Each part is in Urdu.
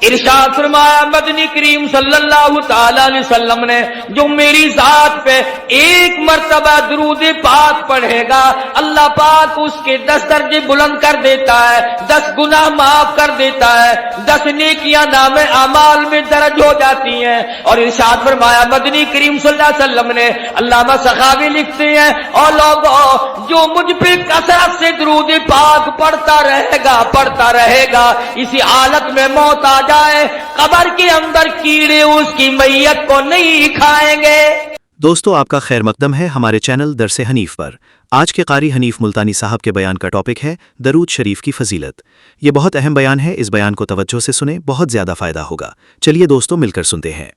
ارشاد فرمایا مدنی کریم صلی اللہ تعالی علیہ وسلم نے جو میری ذات پہ ایک مرتبہ درود پاک پڑھے گا اللہ پاک اس کے 10 درجے بلند کر دیتا ہے، 10 گناہ معاف کر دیتا ہے، 10 نیکیاں نام اعمال میں درج ہو جاتی ہیں۔ اور ارشاد فرمایا مدنی کریم صلی اللہ علیہ وسلم نے، علامہ سخاوی لکھتے ہیں اور لوگوں جو مجھ پہ کثرت سے درود پاک پڑھتا رہے گا اسی حالت میں موت آ جائے قبر کے اندر کیڑے اس کی میت کو نہیں کھائیں گے۔ دوستو آپ کا خیر مقدم ہے ہمارے چینل درس حنیف پر۔ آج کے قاری حنیف ملتانی صاحب کے بیان کا ٹاپک ہے درود شریف کی فضیلت۔ یہ بہت اہم بیان ہے، اس بیان کو توجہ سے سنیں، بہت زیادہ فائدہ ہوگا۔ چلیے دوستو مل کر سنتے ہیں۔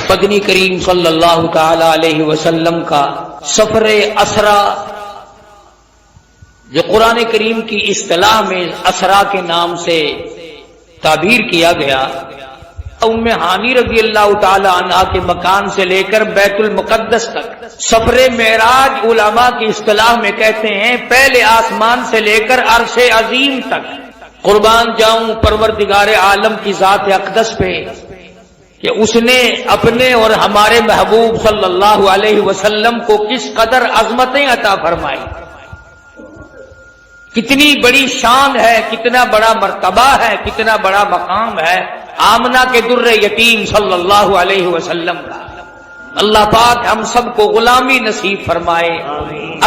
مدنی کریم صلی اللہ تعالی علیہ وسلم کا سفر اسرا، جو قرآن کریم کی اصطلاح میں اسرا کے نام سے تعبیر کیا گیا، ام ہانی رضی اللہ تعالی عنہ کے مکان سے لے کر بیت المقدس تک سفر معراج علماء کی اصطلاح میں کہتے ہیں پہلے آسمان سے لے کر عرش عظیم تک۔ قربان جاؤں پروردگار عالم کی ذات اقدس پہ کہ اس نے اپنے اور ہمارے محبوب صلی اللہ علیہ وسلم کو کس قدر عظمتیں عطا فرمائی، کتنی بڑی شان ہے، کتنا بڑا مرتبہ ہے، کتنا بڑا مقام ہے آمنہ کے در یتیم صلی اللہ علیہ وسلم کا۔ اللہ پاک ہم سب کو غلامی نصیب فرمائے،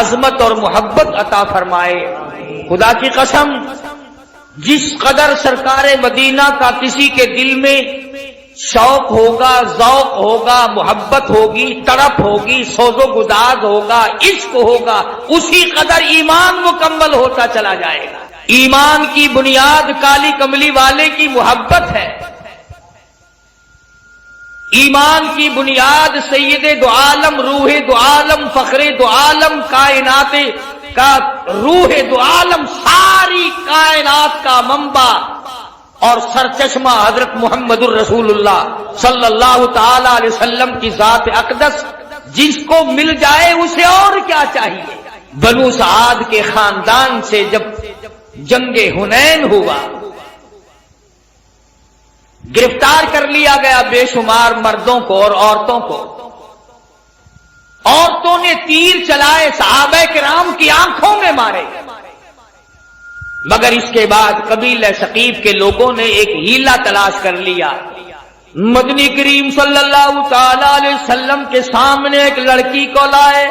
عظمت اور محبت عطا فرمائے۔ خدا کی قسم جس قدر سرکار مدینہ کا کسی کے دل میں شوق ہوگا، ذوق ہوگا، محبت ہوگی، تڑپ ہوگی، سوز و گداز ہوگا، عشق ہوگا، اسی قدر ایمان مکمل ہوتا چلا جائے گا۔ ایمان کی بنیاد کالی کملی والے کی محبت ہے، ایمان کی بنیاد سید دو عالم، روح دو عالم، فخر دو عالم، کائنات کا روح دو عالم، ساری کائنات کا منبع اور سرچشمہ حضرت محمد الرسول اللہ صلی اللہ تعالی علیہ وسلم کی ذات اقدس، جس کو مل جائے اسے اور کیا چاہیے۔ بنو سعد کے خاندان سے جب جنگ حنین ہوا، گرفتار کر لیا گیا بے شمار مردوں کو اور عورتوں کو، عورتوں نے تیر چلائے، صحابہ کرام کی آنکھوں میں مارے، مگر اس کے بعد قبیلہ ثقیف کے لوگوں نے ایک ہیلا تلاش کر لیا۔ مدنی کریم صلی اللہ تعالی علیہ وسلم کے سامنے ایک لڑکی کو لائے،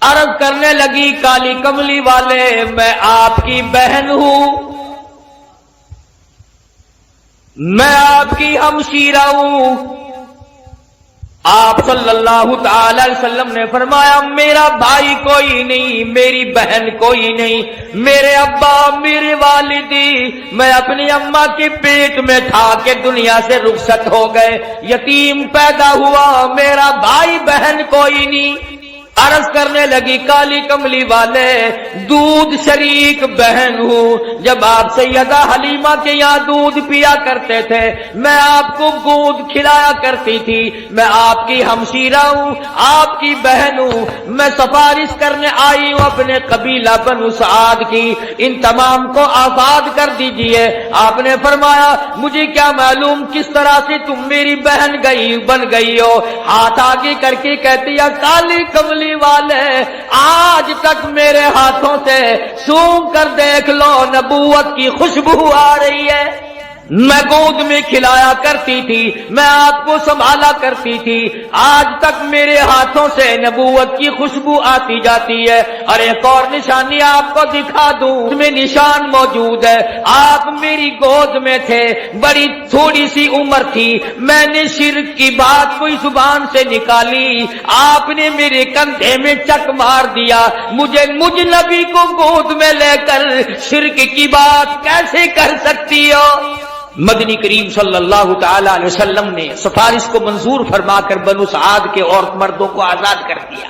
عرض کرنے لگی کالی کملی والے میں آپ کی بہن ہوں، میں آپ کی ہمشیرہ ہوں۔ آپ صلی اللہ تعالی علیہ وسلم نے فرمایا میرا بھائی کوئی نہیں، میری بہن کوئی نہیں، میرے ابا، میرے والدی، میں اپنی اماں کے پیٹ میں تھا کہ دنیا سے رخصت ہو گئے، یتیم پیدا ہوا، میرا بھائی بہن کوئی نہیں۔ عرض کرنے لگی کالی کملی والے دودھ شریک بہن ہوں، جب آپ سیدہ حلیمہ کے یہاں دودھ پیا کرتے تھے میں آپ کو گود کھلایا کرتی تھی، میں آپ کی ہمشیرہ ہوں، آپ کی بہن ہوں، میں سفارش کرنے آئی ہوں اپنے قبیلہ بنو سعد کی، ان تمام کو آزاد کر دیجئے۔ آپ نے فرمایا مجھے کیا معلوم کس طرح سے تم میری بہن بن گئی ہو۔ ہاتھ آگے کر کے کہتی ہے کالی کملی والے آج تک میرے ہاتھوں سے سونگھ کر دیکھ لو نبوت کی خوشبو آ رہی ہے، میں گود میں کھلایا کرتی تھی، میں آپ کو سنبھالا کرتی تھی، آج تک میرے ہاتھوں سے نبوت کی خوشبو آتی جاتی ہے۔ اور ایک اور نشانی آپ کو دکھا دوں، اس میں نشان موجود ہے، آپ میری گود میں تھے، بڑی تھوڑی سی عمر تھی، میں نے شرک کی بات کوئی زبان سے نکالی، آپ نے میرے کندھے میں چک مار دیا، مجھ نبی کو گود میں لے کر شرک کی بات کیسے کر سکتی ہو۔ مدنی کریم صلی اللہ تعالی علیہ وسلم نے سفارش کو منظور فرما کر بنو سعد کے عورت مردوں کو آزاد کر دیا۔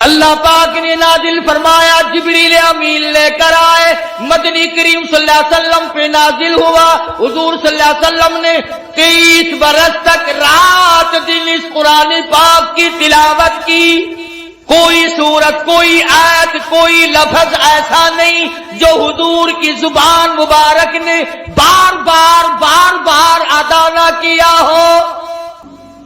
اللہ پاک نے نازل فرمایا، جبریل امین لے کر آئے، مدنی کریم صلی اللہ علیہ وسلم پہ نازل ہوا۔ حضور صلی اللہ علیہ وسلم نے 23 برس تک رات دن اس قرآن پاک کی تلاوت کی۔ کوئی سورت، کوئی آیت، کوئی لفظ ایسا نہیں جو حضور کی زبان مبارک نے بار بار ادا نہ کیا ہو۔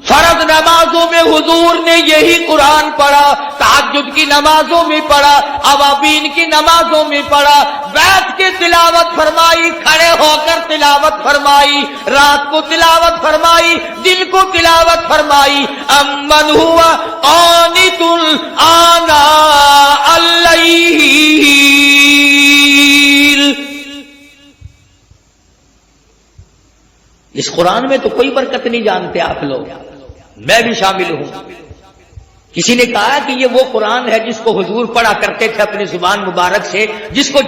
فرض نمازوں میں حضور نے یہی قرآن پڑھا، تہجد کی نمازوں میں پڑھا، اوابین کی نمازوں میں پڑھا، بیٹھ کے تلاوت فرمائی، کھڑے ہو کر تلاوت فرمائی، رات کو تلاوت فرمائی، دن کو تلاوت فرمائی۔ امن ہوا قانت آناء اللیل، اس قرآن میں تو کوئی برکت نہیں جانتے آپ لوگ، میں بھی شامل ہوں۔ کسی نے کہا کہ یہ وہ قرآن ہے جس کو حضور پڑھا کرتے تھے اپنی زبان مبارک سے، جس کو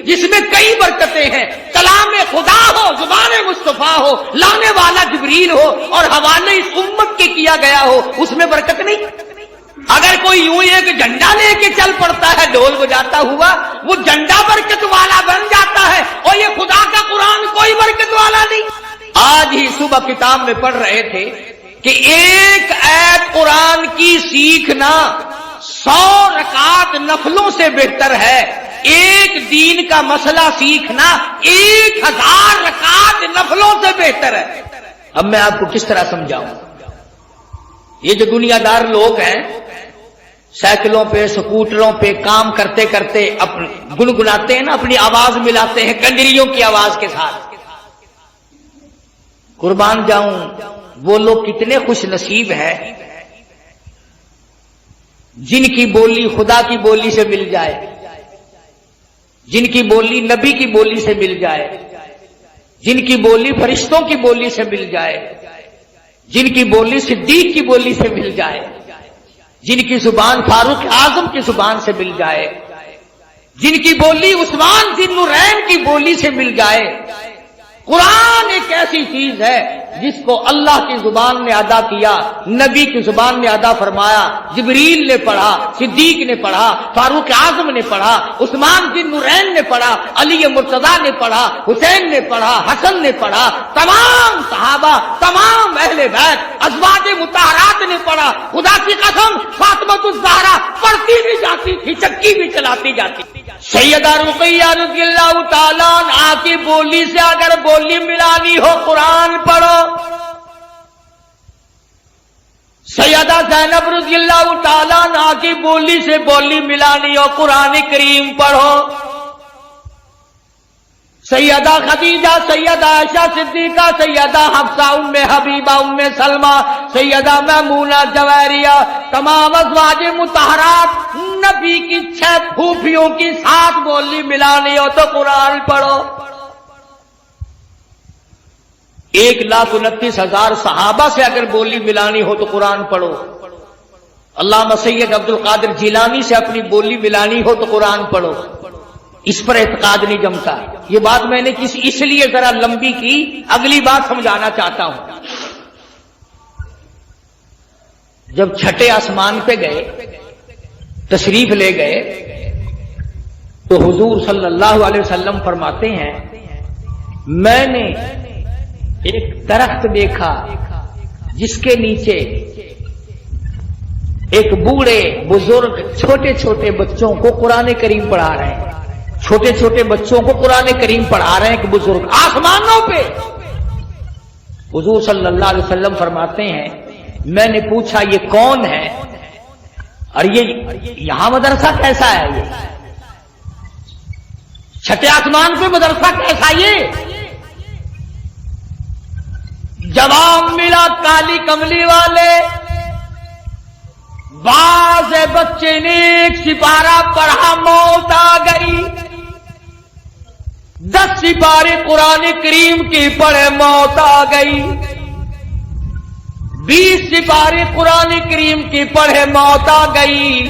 جس میں کئی برکتیں ہیں، کلام خدا ہو، زبان مصطفیٰ ہو، لانے والا جبریل ہو اور حوالے اس امت کے کیا گیا ہو، اس میں برکت نہیں؟ اگر کوئی یوں ایک جھنڈا لے کے چل پڑتا ہے ڈھول بجاتا ہوا، وہ جھنڈا برکت والا بن جاتا ہے، اور یہ خدا کا قرآن کوئی برکت والا نہیں۔ آج ہی صبح کتاب میں پڑھ رہے تھے کہ ایک آیت قرآن کی سیکھنا 100 رکعت نفلوں سے بہتر ہے، ایک دین کا مسئلہ سیکھنا 1000 رکعت نفلوں سے بہتر ہے۔ اب میں آپ کو کس طرح سمجھاؤں؟ یہ جو دنیا دار لوگ ہیں، سائیکلوں پہ، سکوٹروں پہ کام کرتے کرتے گنگناتے ہیں نا، اپنی آواز ملاتے ہیں کنجریوں کی آواز کے ساتھ۔ قربان جاؤں، وہ لوگ کتنے خوش نصیب ہیں جن کی بولی خدا کی بولی سے مل جائے، جن کی بولی نبی کی بولی سے مل جائے، جن کی بولی فرشتوں کی بولی سے مل جائے، جن کی بولی صدیق کی بولی سے مل جائے، جن کی زبان فاروق اعظم کی زبان سے مل جائے، جن کی بولی عثمان ذی النورین کی بولی سے مل جائے۔ قرآن ایک ایسی چیز ہے جس کو اللہ کی زبان نے ادا کیا، نبی کی زبان نے ادا فرمایا، جبریل نے پڑھا، صدیق نے پڑھا، فاروق اعظم نے پڑھا، عثمان ذی النورین نے پڑھا، علی مرتضیٰ نے پڑھا، حسین نے پڑھا، حسن نے پڑھا، تمام صحابہ، تمام اہل بیت، ازواج مطہرات نے پڑھا۔ خدا کی قسم فاطمہ الزہرا پڑھتی بھی جاتی تھی، چکی بھی چلاتی جاتی تھی۔ سیدہ رقیہ رضی اللہ تعالیٰ عنہا کی بولی سے اگر بولی ملانی ہو قرآن پڑھو، سیدہ زینب رضی اللہ تعالیٰ عنہا کی بولی سے بولی ملانی ہو قرآن کریم پڑھو، سیدہ خدیجہ، سیدہ عائشہ صدیقہ، سیدہ حفصہ، ام حبیبہ، ام سلمہ، سیدہ میمونہ جویریہ، تمام ازواج مطہرات، نبی کی 6 پھوپھیوں کی 7 بولی ملانی ہو تو قرآن پڑھو۔ 1,29,000 صحابہ سے اگر بولی ملانی ہو تو قرآن پڑھو۔ علامہ سید عبد القادر جیلانی سے اپنی بولی ملانی ہو تو قرآن پڑھو۔ اس پر اعتقاد نہیں جمتا۔ یہ بات میں نے اس لیے ذرا لمبی کی، اگلی بات سمجھانا چاہتا ہوں۔ جب چھٹے آسمان پہ گئے، تشریف لے گئے، تو حضور صلی اللہ علیہ وسلم فرماتے ہیں میں نے ایک درخت دیکھا جس کے نیچے ایک بوڑھے بزرگ چھوٹے چھوٹے بچوں کو قرآن کریم پڑھا رہے ہیں، چھوٹے چھوٹے بچوں کو قرآن کریم پڑھا رہے ہیں ایک بزرگ آسمانوں پہ۔ حضور صلی اللہ علیہ وسلم فرماتے ہیں میں نے پوچھا یہ کون ہے اور یہ یہاں مدرسہ کیسا ہے؟ یہ چھٹے آسمان پہ مدرسہ کیسا؟ یہ جواب ملا کالی کملی والے، بعض بچے نے ایک سپارہ پڑھا موت آ گئی، 10 سپارے قرآن کریم کی پڑھے موت آ گئی، 20 سپارے قرآن کریم کی پڑھے موت آ گئی،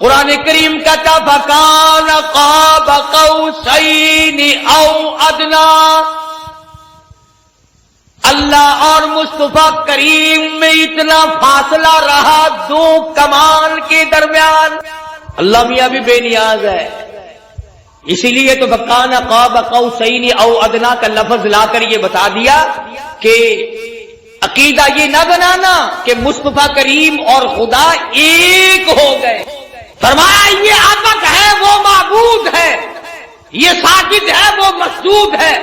قرآن کریم کہتا فکان قاب قوسین او ادنا، اللہ اور مصطفیٰ کریم میں اتنا فاصلہ رہا دو کمان کے درمیان. اللہ میاں بھی بے نیاز ہے، اسی لیے تو فکان قاب قوسین او ادنا کا لفظ لا کر یہ بتا دیا کہ عقیدہ یہ نہ بنانا کہ مصطفیٰ کریم اور خدا ایک ہو گئے. فرمایا یہ عبد ہے وہ معبود ہے، یہ ساجد ہے وہ مسجود ہے،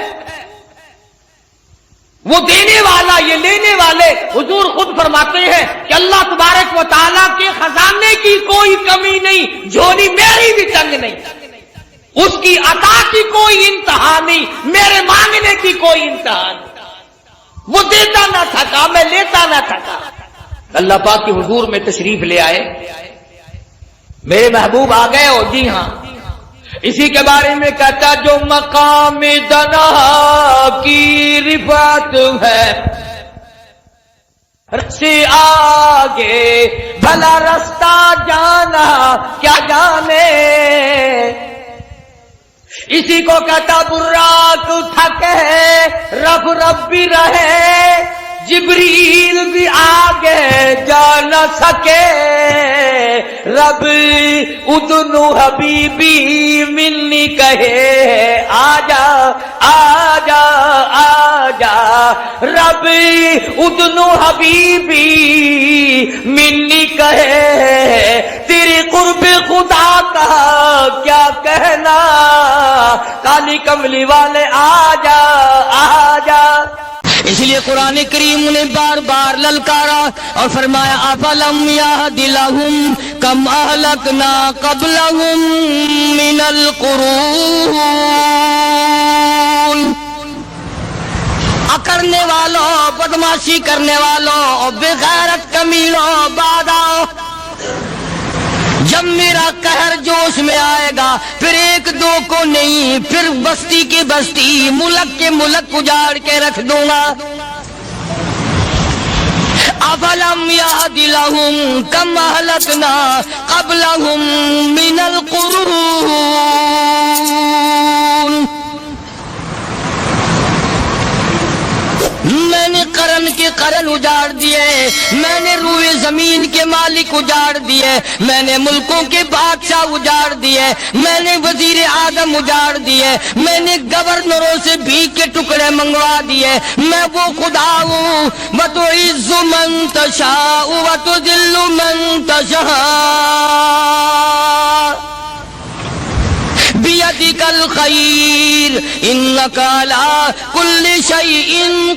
وہ دینے والا یہ لینے والے. حضور خود فرماتے ہیں کہ اللہ تبارک و تعالیٰ کے خزانے کی کوئی کمی نہیں، جھولی میری بھی تنگ نہیں، اس کی عطا کی کوئی انتہا نہیں، میرے مانگنے کی کوئی انتہا نہیں. وہ دیتا نہ تھکا، میں لیتا نہ تھکا. اللہ پاک کی حضور میں تشریف لے آئے، میرے محبوب آ گئے. اور جی ہاں، اسی کے بارے میں کہتا جو مقام دنا کی رفعت ہے سے آگے بھلا رستہ جانا کیا جانے. اسی کو کہتا براق تھکے رب رب بھی رہے، جبریل بھی آگے جا نہ سکے. رب ادنو حبیبی منی کہے آجا آجا آجا. رب ادنو حبیبی منی کہے، تیری قرب خدا کا کیا کہنا. کالی کملی والے آجا آجا. اس لیے قرآن کریم نے بار بار للکارا اور فرمایا افلم یہد لہم کم اہلکنا قبلہم من القرون. اکڑنے والوں، بدماشی کرنے والوں، بے غیرت کمینوں، بعد آؤ. جب میرا قہر جوش میں آئے گا پھر ایک دو کو نہیں، پھر بستی کی بستی، ملک کے ملک اجاڑ کے رکھ دوں گا. افلم یہد لہم کم اہلکنا قبلہم من القرون. میں نے قرن کے قرن اجاڑ دیے، میں نے روئے زمین کے مالک اجاڑ دیے، میں نے ملکوں کے بادشاہ اجاڑ دیے، میں نے وزیر اعظم اجاڑ دیے، میں نے گورنروں سے بھیک کے ٹکڑے منگوا دیے. میں وہ خدا ہوں وتعز من تشاء وتذل من تشاء بیدک الخیر انک علی کل شیء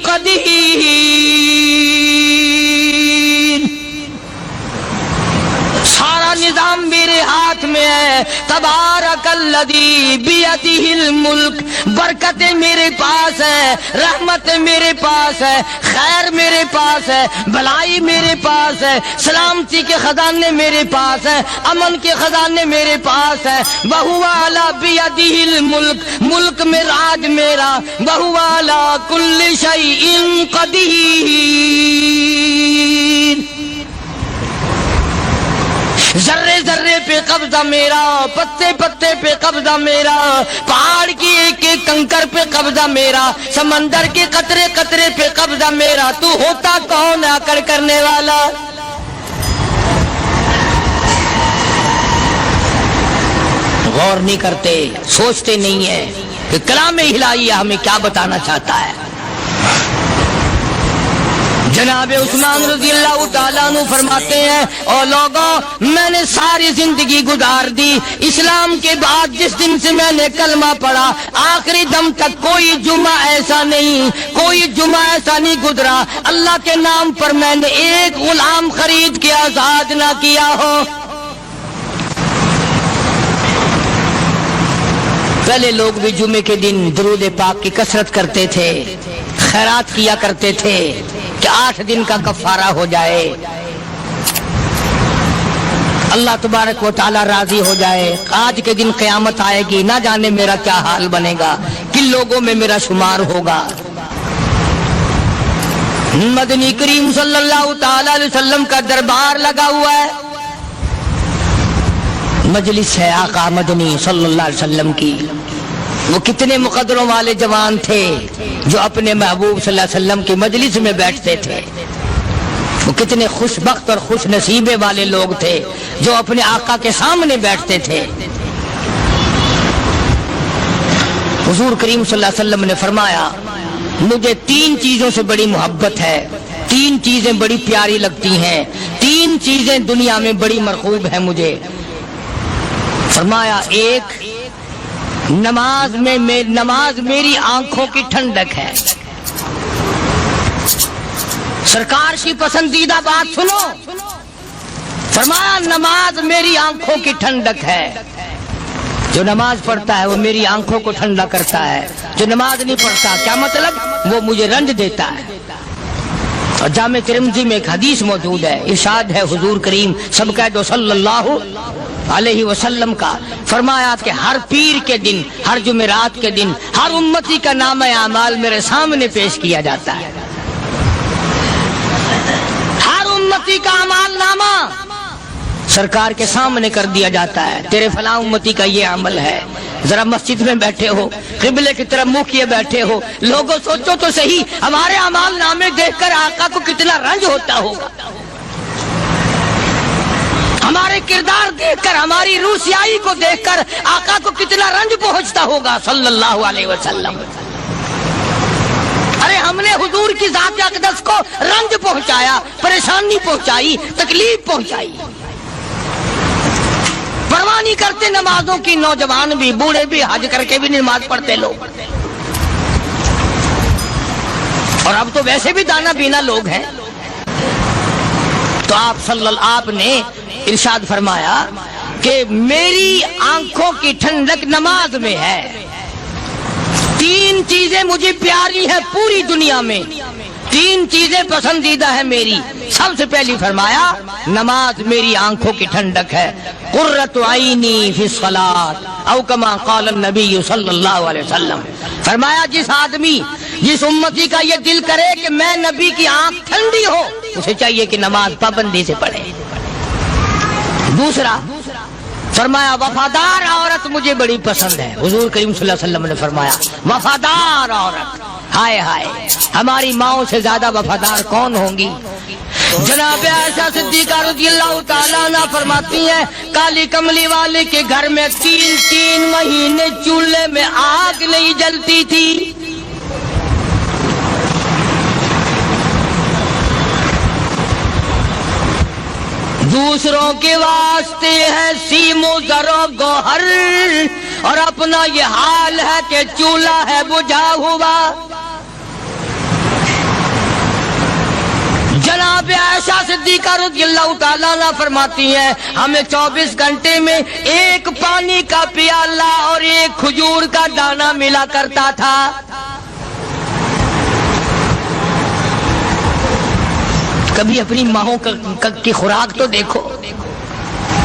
قدیر. سارا نظام میرے ہاتھ میں ہے. تبارک الذی بیدہ الملک. برکتیں میرے پاس ہے، رحمت میرے پاس ہے، خیر میرے پاس ہے، بھلائی میرے پاس ہے، سلامتی کے خزانے میرے پاس ہے، امن کے خزانے میرے پاس ہے. وہو علی بیدہ الملک. ملک میں راج میرا. وہو علی کل شیء قدیر. ذرے ذرے پہ قبضہ میرا، پتے پتے پہ قبضہ میرا، پہاڑ کی ایک ایک کنکر پہ قبضہ میرا، سمندر کے قطرے قطرے پہ قبضہ میرا. تو ہوتا کون آکڑ کرنے والا؟ غور نہیں کرتے، سوچتے نہیں ہیں کہ کلام الہیہ ہمیں کیا بتانا چاہتا ہے. جناب عثمان رضی اللہ تعالیٰ عنہ فرماتے ہیں اور لوگوں میں نے ساری زندگی گزار دی اسلام کے بعد، جس دن سے میں نے کلمہ پڑھا آخری دم تک کوئی جمعہ ایسا نہیں گزرا اللہ کے نام پر میں نے ایک غلام خرید کے آزاد نہ کیا ہو. پہلے لوگ بھی جمعے کے دن درود پاک کی کثرت کرتے تھے، خیرات کیا کرتے تھے کہ 8 دن کا کفارہ ہو جائے، اللہ تبارک و تعالی راضی ہو جائے. آج کے دن قیامت آئے گی، نہ جانے میرا کیا حال بنے گا، کن لوگوں میں میرا شمار ہوگا. مدنی کریم صلی اللہ تعالی علیہ وسلم کا دربار لگا ہوا ہے. مجلس ہے آقا مدنی صلی اللہ علیہ وسلم کی. وہ کتنے مقدروں والے جوان تھے جو اپنے محبوب صلی اللہ علیہ وسلم کی مجلس میں بیٹھتے تھے. وہ کتنے خوش بخت اور خوش نصیبے والے لوگ تھے جو اپنے آقا کے سامنے بیٹھتے تھے. حضور کریم صلی اللہ علیہ وسلم نے فرمایا مجھے 3 چیزوں سے بڑی محبت ہے, 3 چیزیں بڑی پیاری لگتی ہیں, 3 چیزیں دنیا میں بڑی مرغوب ہیں مجھے. فرمایا ایک نماز میری آنکھوں کی ٹھنڈک ہے. سرکار کی پسندیدہ بات سنو, فرمایا نماز میری آنکھوں کی ٹھنڈک ہے. جو نماز پڑھتا ہے وہ میری آنکھوں کو ٹھنڈا کرتا ہے, جو نماز نہیں پڑھتا کیا مطلب وہ مجھے رنج دیتا ہے. اور جامع ترمذی میں ایک حدیث موجود ہے, ارشاد ہے حضور کریم سب کہہ دو صلی اللہ علیہ وسلم کا, فرمایا کہ ہر پیر کے دن, ہر جمعرات کے دن ہر امتی کا نامہ اعمال میرے سامنے پیش کیا جاتا ہے. ہر امتی کا اعمال نامہ سرکار کے سامنے کر دیا جاتا ہے. تیرے فلاں امتی کا یہ عمل ہے. ذرا مسجد میں بیٹھے ہو, قبلے کی طرف منہ کیے بیٹھے ہو, لوگوں سوچو تو صحیح ہمارے اعمال نامے دیکھ کر آقا کو کتنا رنج ہوتا ہوگا. ہمارے کردار دیکھ کر, ہماری روح سیاہی کو دیکھ کر آقا کو کتنا رنج پہنچتا ہوگا صلی اللہ علیہ وسلم. ارے ہم نے حضور کی ذات اقدس کو رنج پہنچایا, پریشانی پہنچائی, تکلیف پہنچائی. پرواہ نہیں کرتے نمازوں کی, نوجوان بھی بوڑھے بھی حج کر کے بھی نماز پڑھتے لوگ. اور اب تو ویسے بھی دانا بینا لوگ ہیں. تو آپ نے ارشاد فرمایا کہ میری آنکھوں کی ٹھنڈک نماز میں ہے. 3 چیزیں مجھے پیاری ہیں پوری دنیا میں, 3 چیزیں پسندیدہ ہیں میری. سب سے پہلی فرمایا نماز میری آنکھوں کی ٹھنڈک ہے. قرۃ عینی فی الصلاۃ او کما قال النبی صلی اللہ علیہ وسلم. فرمایا جس آدمی, جس امتی کا یہ دل کرے کہ میں نبی کی آنکھ ٹھنڈی ہو, اسے چاہیے کہ نماز پابندی سے پڑھے. دوسرا فرمایا وفادار عورت مجھے بڑی پسند ہے. حضور کریم صلی اللہ علیہ وسلم نے فرمایا وفادار عورت, ہائے ہائے ہماری ماؤں سے زیادہ وفادار کون ہوں گی. جناب عائشہ صدیقہ رضی اللہ تعالیٰ عنہ فرماتی ہیں کالی کملی والے کے گھر میں 3 مہینے چولہے میں آگ نہیں جلتی تھی. دوسروں کے واسطے ہے سیم و زر و گوہر, اور اپنا یہ حال ہے کہ چولہا ہے بجھا ہوا. جناب عائشہ صدیقہ رضی اللہ تعالیٰ عنہ فرماتی ہیں ہمیں 24 گھنٹے میں 1 پانی کا پیالہ اور 1 کھجور کا دانہ ملا کرتا تھا. کبھی اپنی ماہوں کی خوراک تو دیکھو,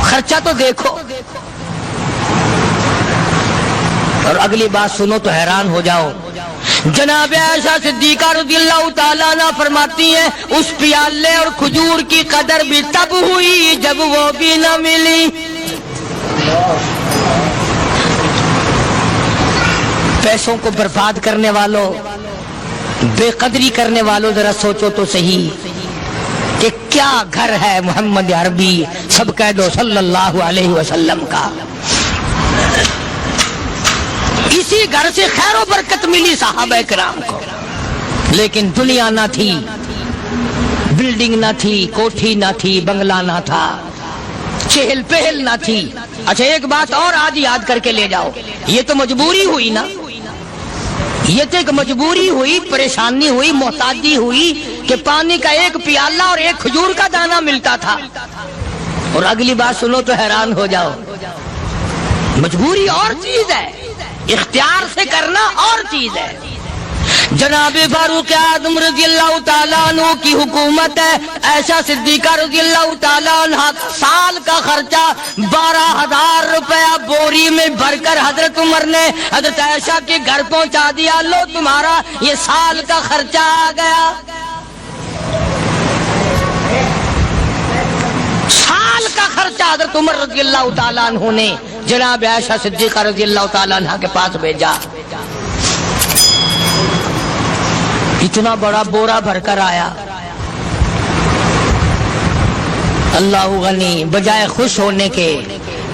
خرچہ تو دیکھو. اور اگلی بات سنو تو حیران ہو جاؤ. جناب عائشہ صدیقہ رضی اللہ تعالیٰ عنہ فرماتی ہیں اس پیالے اور کھجور کی قدر بھی تب ہوئی جب وہ بھی نہ ملی. پیسوں کو برباد کرنے والوں, بے قدری کرنے والوں, ذرا سوچو تو صحیح کہ کیا گھر ہے محمد عربی سب کہہ دو صلی اللہ علیہ وسلم کا. اسی گھر سے خیر و برکت ملی صحابہ کرام کو, لیکن دنیا نہ تھی, بلڈنگ نہ تھی, کوٹھی نہ تھی, بنگلہ نہ تھا, چہل پہل نہ تھی. اچھا ایک بات اور آج یاد کر کے لے جاؤ, یہ تو مجبوری ہوئی نا, یہ تو ایک مجبوری ہوئی, پریشانی ہوئی, محتاجی ہوئی کہ پانی کا 1 پیالہ اور 1 کھجور کا دانہ ملتا تھا. اور اگلی بات سنو تو حیران ہو جاؤ. مجبوری اور چیز ہے, اختیار سے کرنا اور چیز ہے. جناب فاروق اعظم رضی اللہ تعالیٰ عنہ کی حکومت ہے. عائشہ صدیقہ رضی اللہ تعالیٰ عنہ سال کا خرچہ 12,000 روپیہ بوری میں بھر کر حضرت عمر نے حضرت عائشہ کے گھر پہنچا دیا. لو تمہارا یہ سال کا خرچہ آ گیا. سال کا خرچہ حضرت حضرت عمر رضی اللہ تعالیٰ عنہ نے جناب عائشہ صدیقہ رضی اللہ تعالیٰ عنہ کے پاس بھیجا. اتنا بڑا بورا بھر کر آیا. اللہ غنی، بجائے خوش ہونے کے،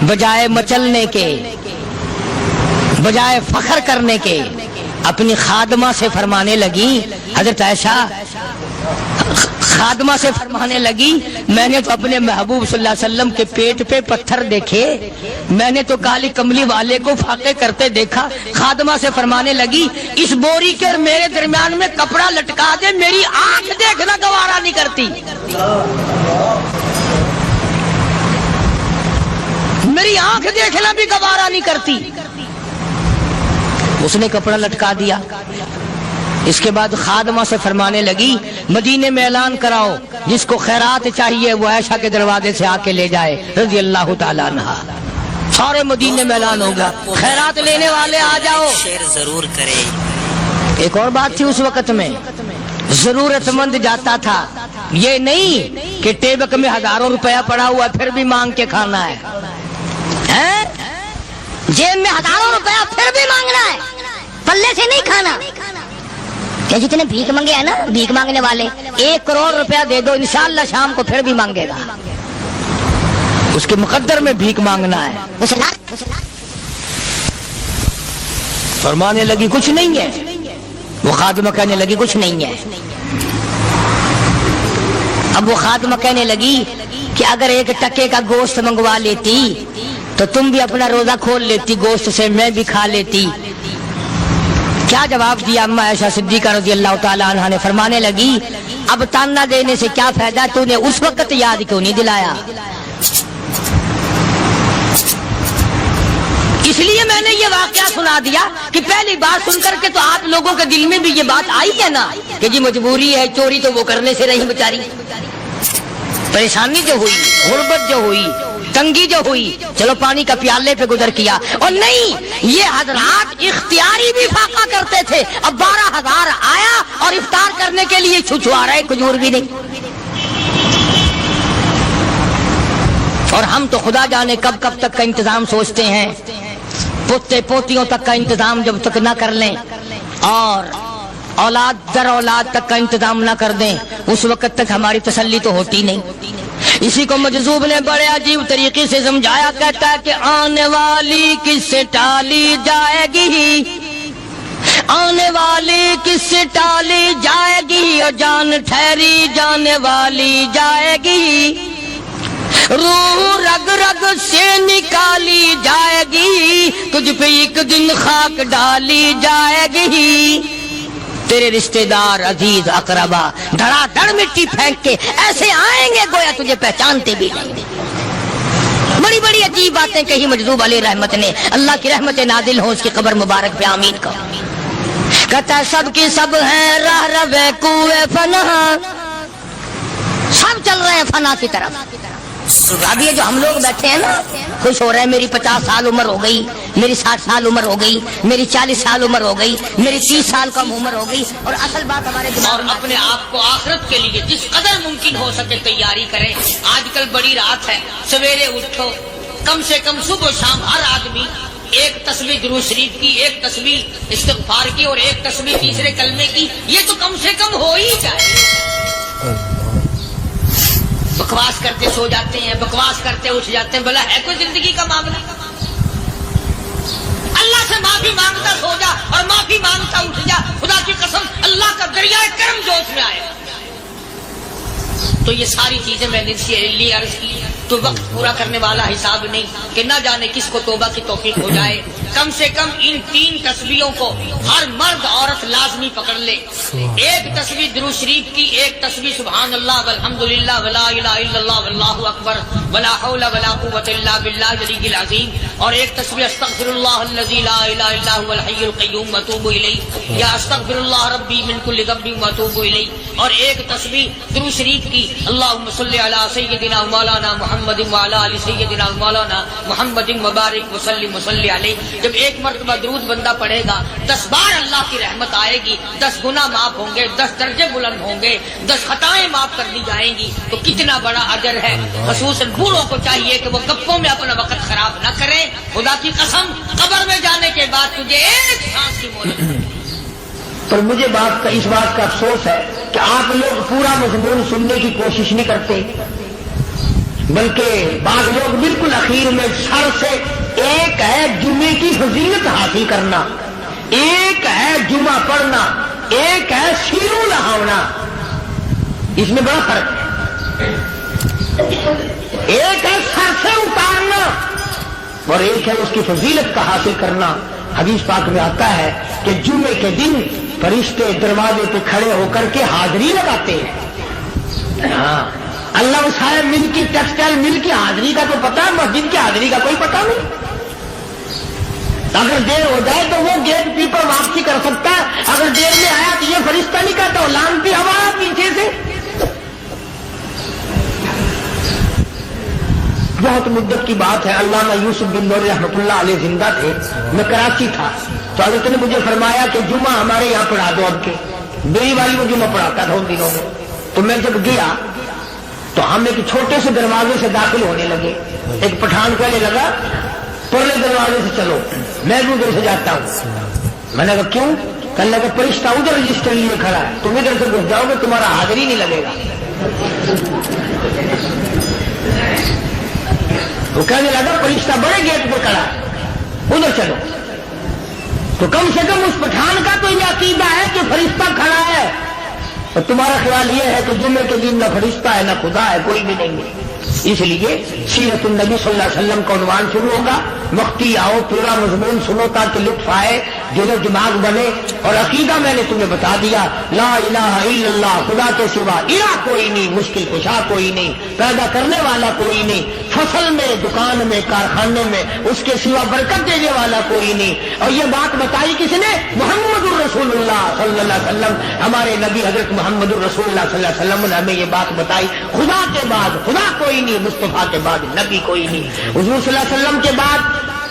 بجائے مچلنے کے، بجائے فخر کرنے کے، اپنی خادمہ سے فرمانے لگی، حضرت عائشہ خادمہ سے فرمانے لگی، میں نے تو اپنے محبوب صلی اللہ علیہ وسلم کے پیٹ پہ پتھر دیکھے، میں نے تو کالی کملی والے کو فاقے کرتے دیکھا. خادمہ سے فرمانے لگی، اس بوری کے میرے درمیان میں کپڑا لٹکا دے، میری آنکھ دیکھنا گوارا نہیں کرتی، میری آنکھ دیکھنا بھی گوارا نہیں کرتی. اس نے کپڑا لٹکا دیا. اس کے بعد خادمہ سے فرمانے لگی، مدینے میں اعلان کراؤ، جس کو خیرات چاہیے وہ عائشہ کے دروازے سے آ کے لے جائے رضی اللہ تعالیٰ عنہ. سارے مدینے میں اعلان ہوگا، خیرات لینے والے آ جاؤ. شیئر ضرور کرے. ایک اور بات تھی اس وقت میں، ضرورت مند جاتا تھا، یہ نہیں کہ ٹیبک میں ہزاروں روپیہ پڑا ہوا پھر بھی مانگ کے کھانا ہے، جیب میں ہزاروں روپیہ پھر بھی مانگنا ہے، پلے سے نہیں کھانا. کہ جتنے بھیک مانگے ہیں نا بھیک مانگنے والے، 1 کروڑ روپیہ دے دو انشاءاللہ شام کو پھر بھی مانگے گا. اس کے مقدر میں بھیک مانگنا ہے. فرمانے لگی کچھ نہیں ہے. وہ خادمہ کہنے لگی کچھ نہیں ہے. اب وہ خادمہ کہنے لگی کہ اگر 1 ٹکے کا گوشت منگوا لیتی تو تم بھی اپنا روزہ کھول لیتی، گوشت سے میں بھی کھا لیتی. کیا جواب دیا اما عائشہ صدیقہ رضی اللہ تعالیٰ عنہ نے؟ فرمانے لگی، اب تانا دینے سے کیا فائدہ، تو نے اس وقت یاد کیوں نہیں دلایا؟ اس لیے میں نے یہ واقعہ سنا دیا کہ پہلی بات سن کر کے تو آپ لوگوں کے دل میں بھی یہ بات آئی ہے نا کہ جی مجبوری ہے، چوری تو وہ کرنے سے رہی بیچاری. پریشانی جو ہوئی، غربت جو ہوئی، تنگی جو ہوئی، چلو پانی کا پیالے پہ گزر کیا. اور نہیں، یہ حضرات اختیاری بھی فاقہ کرتے تھے. اب 12,000 آیا اور افطار کرنے کے لیے چھچوا رہے، کھجور بھی نہیں. اور ہم تو خدا جانے کب کب تک کا انتظام سوچتے ہیں، پوتے پوتیوں تک کا انتظام جب تک نہ کر لیں اور اولاد در اولاد تک کا انتظام نہ کر دیں، اس وقت تک ہماری تسلی تو ہوتی نہیں. اسی کو مجذوب نے بڑے عجیب طریقے سے سمجھایا، کہتا ہے کہ آنے والی کس سے ٹالی جائے گی، آنے والی کس سے ٹالی جائے گی، اور جان ٹھہری جانے والی جائے گی، روح رگ رگ سے نکالی جائے گی، تجھ پہ ایک دن خاک ڈالی جائے گی. تیرے رشتہ دار عزیز اقربا دھڑا دھڑ مٹی پھینک کے ایسے آئیں گے گویا تجھے پہچانتے بھی نہیں. بڑی بڑی عجیب باتیں کہی مجذوب علیہ رحمت نے. اللہ کی رحمت نازل ہو اس کی قبر مبارک پہ، آمین کو. کہتا ہے سب کی سب ہیں راہ روے کوئے فنا، سب چل رہے ہیں فنا کی طرف. اب یہ جو ہم لوگ بیٹھے ہیں نا خوش ہو رہے ہیں، میری 50 سال عمر ہو گئی، میری 60 سال عمر ہو گئی، میری 40 سال عمر ہو گئی، میری 30 سال کم عمر ہو گئی. اور اصل بات ہمارے دماغ اور اپنے آپ کو آخرت کے لیے جس قدر ممکن ہو سکے تیاری کریں. آج کل بڑی رات ہے، سویرے اٹھو، کم سے کم صبح و شام ہر آدمی 1 تسبیح درود شریف کی، 1 تسبیح استغفار کی اور 1 تسبیح تیسرے کلمے کی. یہ تو کم سے کم ہو ہی جائے. بکواس کرتے سو جاتے ہیں، بکواس کرتے اٹھ جاتے ہیں. بلا ہے کوئی زندگی کا معاملہ؟ اللہ سے معافی مانگتا سو جا اور معافی مانگتا اٹھ جا. خدا کی قسم اللہ کا دریائے کرم جوش میں آئے. تو یہ ساری چیزیں میں نے لیے عرض کی تو وقت پورا کرنے والا حساب نہیں کہ نہ جانے کس کو توبہ کی توفیق ہو جائے. کم سے کم ان 3 تسبیحوں کو ہر مرد عورت لازمی پکڑ لے. 1 تسبیح درود شریف کی، 1 تسبیح سبحان اللہ والحمدللہ ولا الہ الا اللہ واللہ اکبر ولا حول ولا قوۃ الا باللہ العلی العظیم، اور 1 تسبیح استغفر اللہ الذی لا الہ الا هو الحی القیوم واتوب الیہ یا استغفر اللہ ربی من کل ذنب واتوب الیہ، اور 1 تسبیح درود شریف کی اللہم صلی علی سیدنا مولانا محمد وعلی آل سیدنا مولانا محمد مبارک وسلم وصلی علیہ. جب ایک مرتبہ درود بندہ پڑھے گا 10 بار اللہ کی رحمت آئے گی، 10 گناہ معاف ہوں گے، 10 درجے بلند ہوں گے، 10 خطائیں معاف کر دی جائیں گی. تو کتنا بڑا اجر ہے. خصوصاً بوڑھوں کو چاہیے کہ وہ گپوں میں اپنا وقت خراب نہ کریں. خدا کی قسم قبر میں جانے کے بعد تجھے ایک سانس کی مہلت. پر مجھے اس بات کا افسوس ہے کہ آپ لوگ پورا مضمون سننے کی کوشش نہیں کرتے، بلکہ بعض لوگ بالکل اخیر میں سر سے، ایک ہے جمعے کی فضیلت حاصل کرنا، ایک ہے جمعہ پڑھنا، ایک ہے سیرو لہاونا. اس میں بڑا فرق ہے. ایک ہے سر سے اتارنا اور ایک ہے اس کی فضیلت کا حاصل کرنا. حدیث پاک میں آتا ہے کہ جمعے کے دن فرشتے دروازے پہ کھڑے ہو کر کے حاضری لگاتے ہیں. ہاں، اللہ صاحب مل کی ٹیکسٹائل مل کی حاضری کا تو پتا ہے، مسجد کی حاضری کا کوئی پتا نہیں. اگر دیر ہو جائے تو وہ گیٹ کیپر واپسی کر سکتا ہے. اگر دیر میں آیا تو یہ فرشتہ نہیں کہتا، لانتی ہوا پیچھے سے. بہت مدت کی بات ہے، علامہ یوسف بن نور رحمۃ اللہ علیہ زندہ تھے. میں کراچی تھا تو حضرت نے مجھے فرمایا کہ جمعہ ہمارے یہاں پڑھا دو. اب کے میری والی وہ جمعہ پڑھاتا تھا ان دنوں میں. تو میں جب گیا تو ہم ایک چھوٹے سے دروازے سے داخل ہونے لگے. ایک پٹھان کہنے لگا پرلے دروازے سے چلو، میں بھی ادھر سے جاتا ہوں. میں نے کہا کیوں؟ کہنے لگا فرشتہ ادھر رجسٹر لیے کھڑا ہے، تم ادھر سے گھس جاؤ گے تمہارا حاضری نہیں لگے گا. وہ کہنے لگا فرشتہ بڑے گیٹ پر کھڑا ہے، ادھر چلو. تو کم سے کم اس پٹھان کا تو یہ عقیدہ ہے کہ فرشتہ کھڑا ہے. اور تمہارا خیال یہ ہے کہ جمعے کے دن نہ فرشتہ ہے نہ خدا ہے، کوئی بھی نہیں ہے. اس لیے سیرت النبی صلی اللہ علیہ وسلم کا عنوان شروع ہوگا. وقتی آؤ پورا مضمون سنو تاکہ لطف آئے، دل و دماغ بنے. اور عقیدہ میں نے تمہیں بتا دیا، لا الہ الا اللہ، خدا کے سوا الہ کوئی نہیں، مشکل کشا کوئی نہیں، پیدا کرنے والا کوئی نہیں، فصل میں، دکان میں، کارخانے میں اس کے سوا برکت دینے والا کوئی نہیں. اور یہ بات بتائی کس نے؟ محمد الرسول اللہ صلی اللہ علیہ وسلم. ہمارے نبی حضرت محمد الرسول اللہ صلی اللہ علیہ وسلم نے ہمیں یہ بات بتائی. خدا کے بعد خدا کوئی نہیں، مصطفیٰ کے بعد نبی کوئی نہیں. حضور صلی اللہ علیہ وسلم کے بعد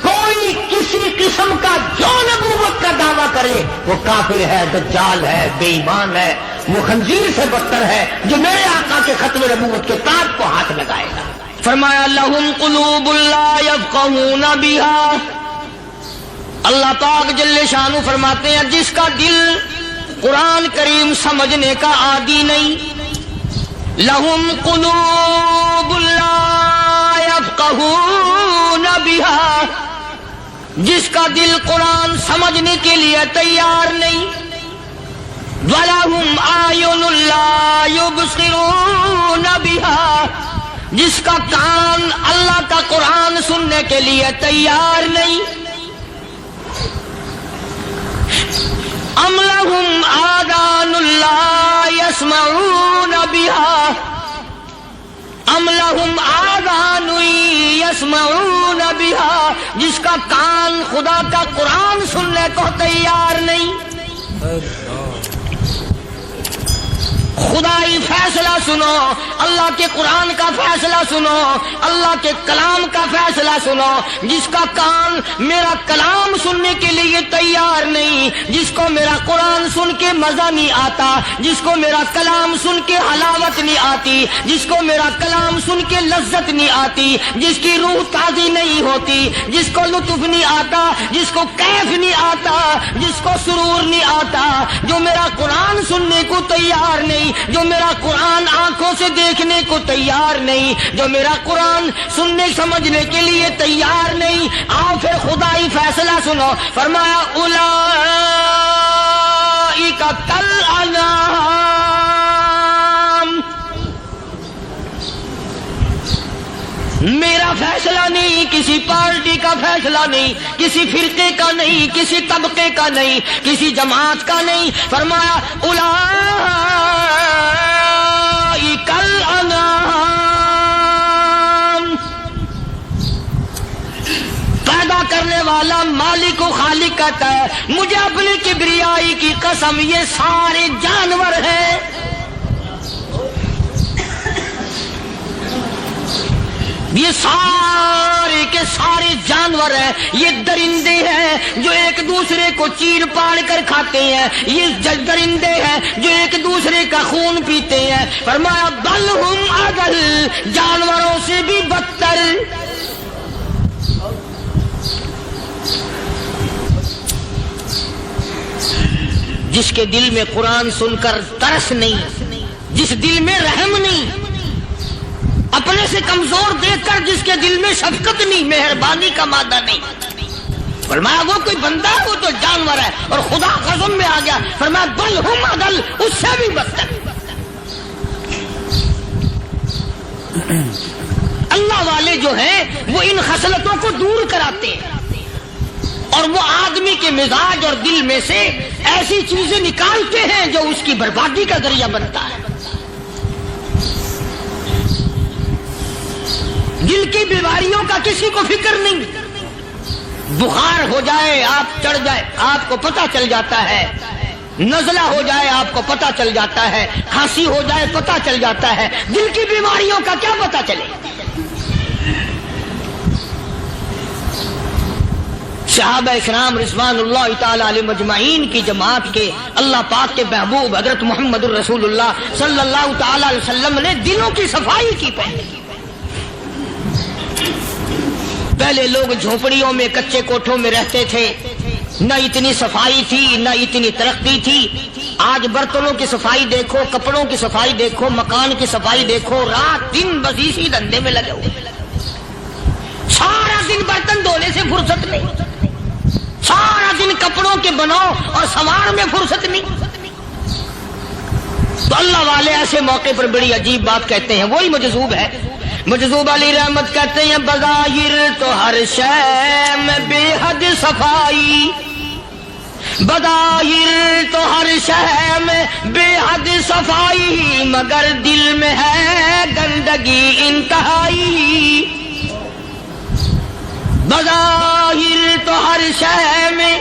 کوئی کسی قسم کا جو نبوت کا دعویٰ کرے وہ کافر ہے، دجال ہے، بے ایمان ہے، وہ خنزیر سے بدتر ہے جو میرے آقا کے ختم نبوت کے تاج کو ہاتھ لگائے گا. فرمایا لہم قلوب لا یفقہون بہا. اللہ پاک جل شانہ فرماتے ہیں جس کا دل قرآن کریم سمجھنے کا عادی نہیں. لہم قلوب لا یفقہون بہا، جس کا دل قرآن سمجھنے کے لیے تیار نہیں. وَلَهُمْ أَعْيُنٌ لَا يُبْصِرُونَ بِهَا، جس کا کان اللہ کا قرآن سننے کے لیے تیار نہیں. أَمْ لَهُمْ آذَانٌ لَا يَسْمَعُونَ بِهَا، أَمْ لَهُمْ آذَانٌ يَسْمَعُونَ بِهَا، جس کا کان خدا کا قرآن سننے کو تیار نہیں. خدائی فیصلہ سنو، اللہ کے قرآن کا فیصلہ سنو، اللہ کے کلام کا فیصلہ سنو. جس کا کان میرا کلام سننے کے لیے تیار نہیں، جس کو میرا قرآن سن کے مزہ نہیں آتا، جس کو میرا کلام سن کے حلاوت نہیں آتی، جس کو میرا کلام سن کے لذت نہیں آتی، جس کی روح تازی نہیں ہوتی، جس کو لطف نہیں آتا، جس کو کیف نہیں آتا، جس کو سرور نہیں آتا، جو میرا قرآن سننے کو تیار نہیں، جو میرا قرآن آنکھوں سے دیکھنے کو تیار نہیں، جو میرا قرآن سننے سمجھنے کے لیے تیار نہیں. آؤ پھر خدائی فیصلہ سنو. فرمایا اولئک کالانعام، میرا فیصلہ نہیں، کسی پارٹی کا فیصلہ نہیں، کسی فرقے کا نہیں، کسی طبقے کا نہیں، کسی جماعت کا نہیں. فرمایا اولئک الانعام. پیدا کرنے والا مالک و خالق کہتا ہے مجھے اپنی کبریائی کی قسم یہ سارے جانور ہیں. یہ سارے کے سارے جانور ہیں، یہ درندے ہیں جو ایک دوسرے کو چیر پاڑ کر کھاتے ہیں، یہ درندے ہیں جو ایک دوسرے کا خون پیتے ہیں۔ فرمایا بل ہم اضل، جانوروں سے بھی بدتر۔ جس کے دل میں قرآن سن کر ترس نہیں، جس دل میں رحم نہیں، اپنے سے کمزور دیکھ کر جس کے دل میں شفقت نہیں، مہربانی کا مادہ نہیں، فرمایا وہ کوئی بندہ ہے، وہ تو جانور ہے۔ اور خدا قسم میں آ گیا، فرمایا بل ہم اضل، اس سے بھی بدتر۔ اللہ والے جو ہیں وہ ان خصلتوں کو دور کراتے ہیں، اور وہ آدمی کے مزاج اور دل میں سے ایسی چیزیں نکالتے ہیں جو اس کی بربادی کا ذریعہ بنتا ہے۔ دل کی بیماریوں کا کسی کو فکر نہیں، بخار ہو جائے آپ چڑھ جائے آپ کو پتہ چل جاتا ہے، نزلہ ہو جائے آپ کو پتہ چل جاتا ہے، کھانسی ہو جائے پتہ چل جاتا ہے، دل کی بیماریوں کا کیا پتہ چلے؟ صحابہ اکرام رضوان اللہ تعالی علیہ مجمعین کی جماعت کے اللہ پاک کے محبوب حضرت محمد الرسول اللہ صلی اللہ تعالی علیہ وسلم نے دلوں کی صفائی کی۔ پہلے لوگ جھونپڑیوں میں کچے کوٹھوں میں رہتے تھے، نہ اتنی صفائی تھی نہ اتنی ترقی تھی۔ آج برتنوں کی صفائی دیکھو، کپڑوں کی صفائی دیکھو، مکان کی صفائی دیکھو، رات دن بس اسی دھندے میں لگے ہوئے، سارا دن برتن دھونے سے فرصت نہیں، سارا دن کپڑوں کے بناؤ اور سوار میں فرصت نہیں۔ تو اللہ والے ایسے موقع پر بڑی عجیب بات کہتے ہیں، وہی مجذوب ہے، مجذوب علی رحمت کہتے ہیں بظاہر تو ہر شے میں بے حد صفائی، بظاہر تو ہر شے میں بے حد صفائی، مگر دل میں ہے گندگی انتہائی۔ بظاہر تو ہر شے میں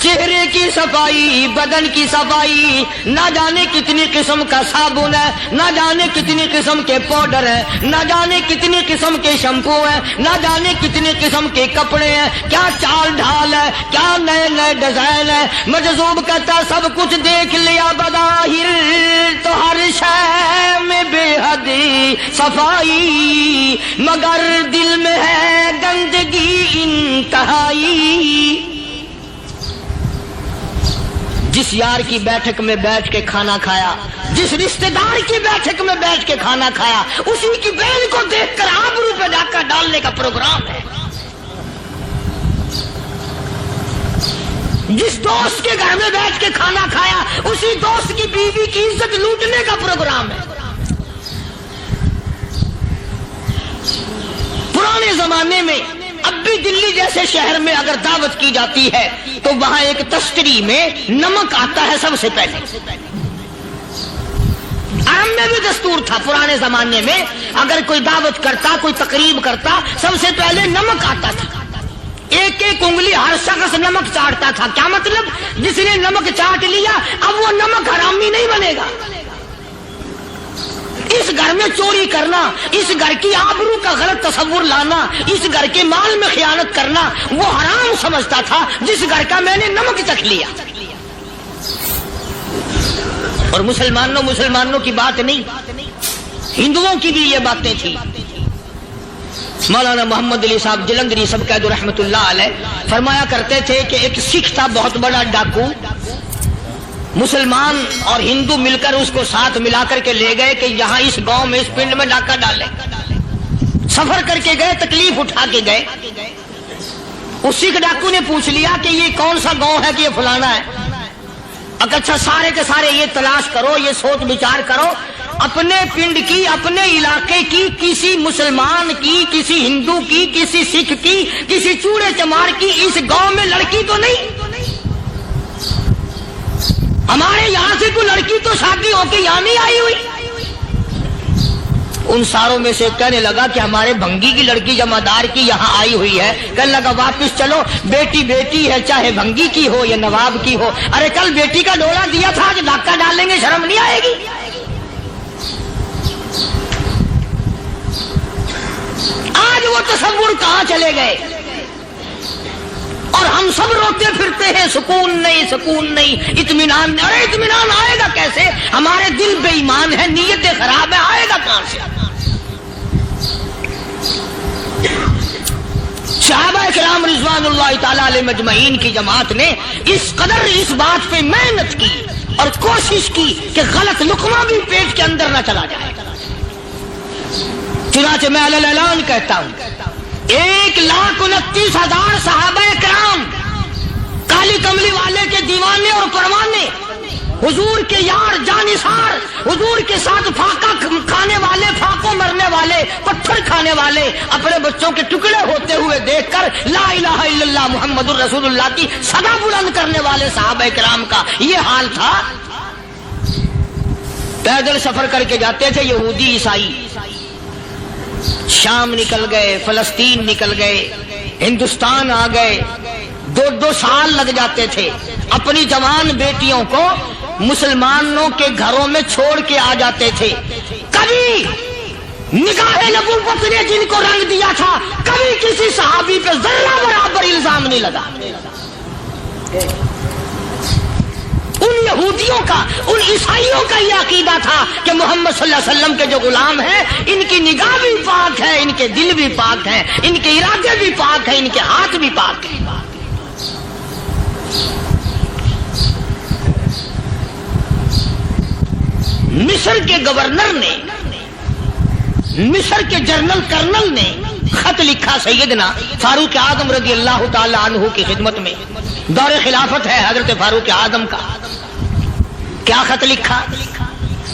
چہرے کی صفائی، بدن کی صفائی، نہ جانے کتنی قسم کا صابن ہے، نہ جانے کتنی قسم کے پاؤڈر ہے، نہ جانے کتنی قسم کے شیمپو ہیں، نہ جانے کتنی قسم کے کپڑے ہیں، کیا چال ڈھال ہے، کیا نئے نئے ڈیزائن ہے۔ مجذوب کہتا سب کچھ دیکھ لیا، بظاہر تو ہر شے میں بے حد صفائی، مگر دل میں ہے گندگی انتہائی۔ جس یار کی بیٹھک میں بیٹھ کے کھانا کھایا، جس رشتہ دار کی بیٹھک میں بیٹھ کے کھانا کھایا، اسی کی بہن کو دیکھ کر آبرو پہ ڈاکہ ڈالنے کا پروگرام ہے۔ جس دوست کے گھر میں بیٹھ کے کھانا کھایا، اسی دوست کی بیوی کی عزت لوٹنے کا پروگرام ہے۔ پرانے زمانے میں اب بھی دلی جیسے شہر میں اگر دعوت کی جاتی ہے تو وہاں ایک تشتری میں نمک آتا ہے سب سے پہلے۔ عرب میں بھی دستور تھا پرانے زمانے میں، اگر کوئی دعوت کرتا، کوئی تقریب کرتا، سب سے پہلے نمک آتا تھا۔ ایک ایک انگلی ہر شخص نمک چاٹتا تھا۔ کیا مطلب؟ جس نے نمک چاٹ لیا اب وہ نمک حرامی نہیں بنے گا۔ اس گھر میں چوری کرنا، اس گھر کی آبرو کا غلط تصور لانا، اس گھر کے مال میں خیانت کرنا وہ حرام سمجھتا تھا جس گھر کا میں نے نمک چکھ لیا۔ اور مسلمانوں کی بات نہیں، ہندوؤں کی بھی یہ باتیں تھی۔ مولانا محمد علی صاحب جلندری سب قید رحمت اللہ علیہ فرمایا کرتے تھے کہ ایک سکھ تھا بہت بڑا ڈاکو، مسلمان اور ہندو مل کر اس کو ساتھ ملا کر کے لے گئے کہ یہاں اس گاؤں میں اس پنڈ میں ڈاکہ ڈالے۔ سفر کر کے گئے، تکلیف اٹھا کے گئے۔ اس سکھ ڈاکو نے پوچھ لیا کہ یہ کون سا گاؤں ہے کہ یہ فلانا ہے۔ اچھا سارے کے سارے یہ تلاش کرو، یہ سوچ بچار کرو، اپنے پنڈ کی، اپنے علاقے کی، کسی مسلمان کی، کسی ہندو کی، کسی سکھ کی، کسی چوڑے چمار کی اس گاؤں میں لڑکی تو نہیں؟ ہمارے یہاں سے کوئی لڑکی تو شادی ہو کے یہاں نہیں آئی ہوئی؟ ان ساروں میں سے کہنے لگا کہ ہمارے بھنگی کی لڑکی جمعدار کی یہاں آئی ہوئی ہے۔ کہنے لگا واپس چلو، بیٹی بیٹی ہے، چاہے بھنگی کی ہو یا نواب کی ہو۔ ارے کل بیٹی کا ڈولا دیا تھا، آج ڈاکہ ڈالیں گے، شرم نہیں آئے گی؟ آج تکبر کہاں چلے گئے؟ اور ہم سب روتے پھرتے ہیں سکون نہیں، سکون نہیں، اطمینان نہیں۔ ارے اطمینان آئے گا کیسے؟ ہمارے دل بے ایمان ہے، نیتیں خراب ہے، آئے گا کہاں سے؟ صحابہ کرام رضوان اللہ تعالی علیہ مجمعین کی جماعت نے اس قدر اس بات پہ محنت کی اور کوشش کی کہ غلط لقمہ بھی پیٹ کے اندر نہ چلا جائے۔ چنانچہ میں علی الاعلان کہتا ہوں 1,29,000 صحابہ کرام کالی کملی والے کے دیوانے اور پروانے، حضور کے یار جانثار، حضور کے ساتھ فاقہ کھانے والے، فاقوں مرنے والے، پتھر کھانے والے، اپنے بچوں کے ٹکڑے ہوتے ہوئے دیکھ کر لا الہ الا اللہ محمد الرسول اللہ کی صدا بلند کرنے والے صحابہ کرام کا یہ حال تھا۔ پیدل سفر کر کے جاتے تھے یہودی عیسائی، شام نکل گئے، فلسطین نکل گئے، ہندوستان آ گئے، 2 سال لگ جاتے تھے، اپنی جوان بیٹیوں کو مسلمانوں کے گھروں میں چھوڑ کے آ جاتے تھے۔ کبھی نگاہ نبوت نے جن کو رنگ دیا تھا، کبھی کسی صحابی پہ ذرہ برابر الزام نہیں لگا۔ ان یہودیوں کا، ان عیسائیوں کا یہ عقیدہ تھا کہ محمد صلی اللہ علیہ وسلم کے جو غلام ہیں ان کی نگاہ بھی پاک ہے، ان کے دل بھی پاک ہیں، ان کے ارادے بھی پاک ہیں، ان کے ہاتھ بھی پاک ہیں۔ مصر کے گورنر نے، مصر کے جنرل کرنل نے خط لکھا سیدنا فاروق اعظم رضی اللہ تعالی عنہ کی خدمت میں، دور خلافت ہے حضرت فاروق اعظم کا۔ کیا خط لکھا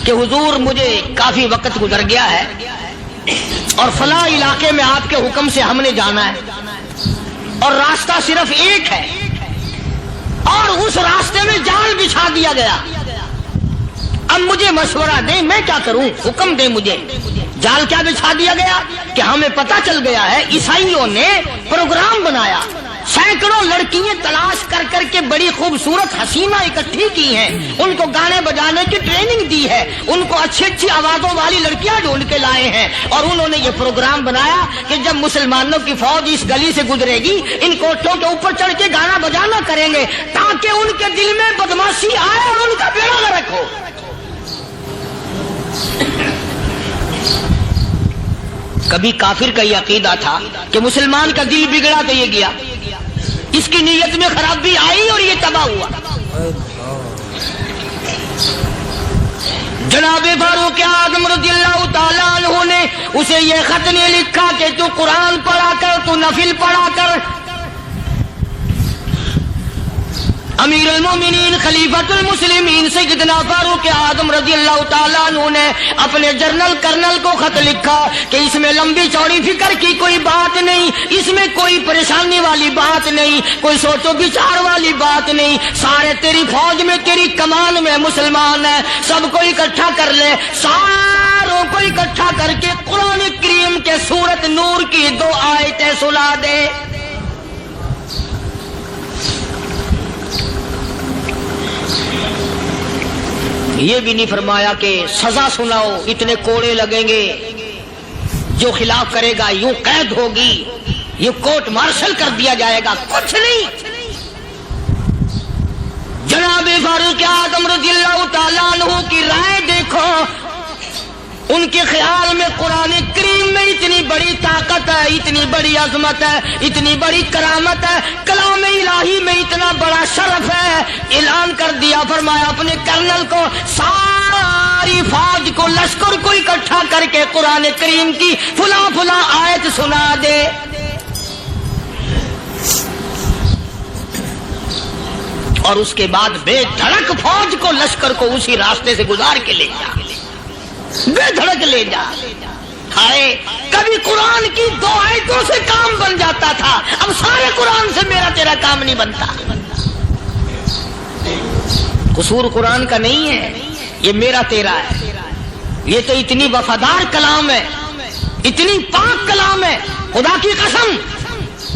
کہ حضور مجھے کافی وقت گزر گیا ہے اور فلاں علاقے میں آپ کے حکم سے ہم نے جانا ہے اور راستہ صرف ایک ہے اور اس راستے میں جال بچھا دیا گیا۔ اب مجھے مشورہ دیں میں کیا کروں، حکم دیں مجھے۔ جال کیا بچھا دیا گیا کہ ہمیں پتہ چل گیا ہے عیسائیوں نے پروگرام بنایا، سینکڑوں لڑکیاں تلاش کر کر کے بڑی خوبصورت حسینہ اکٹھی کی ہیں، ان کو گانے بجانے کی ٹریننگ دی ہے، ان کو اچھی اچھی آوازوں والی لڑکیاں ڈھونڈ کے لائے ہیں، اور انہوں نے یہ پروگرام بنایا کہ جب مسلمانوں کی فوج اس گلی سے گزرے گی ان کوٹھوں کے اوپر چڑھ کے گانا بجانا کریں گے تاکہ ان کے دل میں بدماشی آئے اور ان کا بیڑا غرق ہو۔ کبھی کافر کا یہ عقیدہ تھا کہ مسلمان کا دل بگڑا تو یہ گیا، اس کی نیت میں خرابی آئی اور یہ تباہ ہوا۔ جناب فاروق اعظم رضی اللہ تعالیٰ عنہ نے اسے یہ خط نے لکھا کہ تو قرآن پڑھا کر، تو نفل پڑھا کر۔ امیر المومنین خلیفۃ المسلمین سیدنا فاروق اعظم رضی اللہ تعالیٰ عنہ نے اپنے جنرل کرنل کو خط لکھا کہ اس میں لمبی چوڑی فکر کی کوئی بات نہیں، اس میں کوئی پریشانی والی بات نہیں، کوئی سوچ و بچار والی بات نہیں، سارے تیری فوج میں، تیری کمان میں مسلمان ہیں، سب کو اکٹھا کر لے، ساروں کو اکٹھا کر کے قرآن کریم کے سورت نور کی 2 آیتیں سنا دے۔ یہ بھی نہیں فرمایا کہ سزا سناؤ، اتنے کوڑے لگیں گے، جو خلاف کرے گا یوں قید ہوگی، یہ کورٹ مارشل کر دیا جائے گا، کچھ نہیں۔ جناب فاروق اعظم رضی اللہ تعالیٰ عنہ کی رائے دیکھو، ان کے خیال میں قرآن کریم میں اتنی بڑی طاقت ہے، اتنی بڑی عظمت ہے، اتنی بڑی کرامت ہے، کلام الہی میں اتنا بڑا شرف ہے۔ اعلان کر دیا، فرمایا اپنے کرنل کو ساری فوج کو، لشکر کو اکٹھا کر کے قرآن کریم کی فلاں فلاں آیت سنا دے۔ اور اس کے بعد بے دھڑک فوج کو، لشکر کو اسی راستے سے گزار کے لے جا، بے دھڑک لے جا۔ ہائے کبھی قرآن کی 2 آیتوں سے کام بن جاتا تھا، اب سارے قرآن سے میرا تیرا کام نہیں بنتا۔ قصور قرآن کا نہیں ہے، یہ میرا تیرا ہے۔ یہ تو اتنی وفادار کلام ہے، اتنی پاک کلام ہے، خدا کی قسم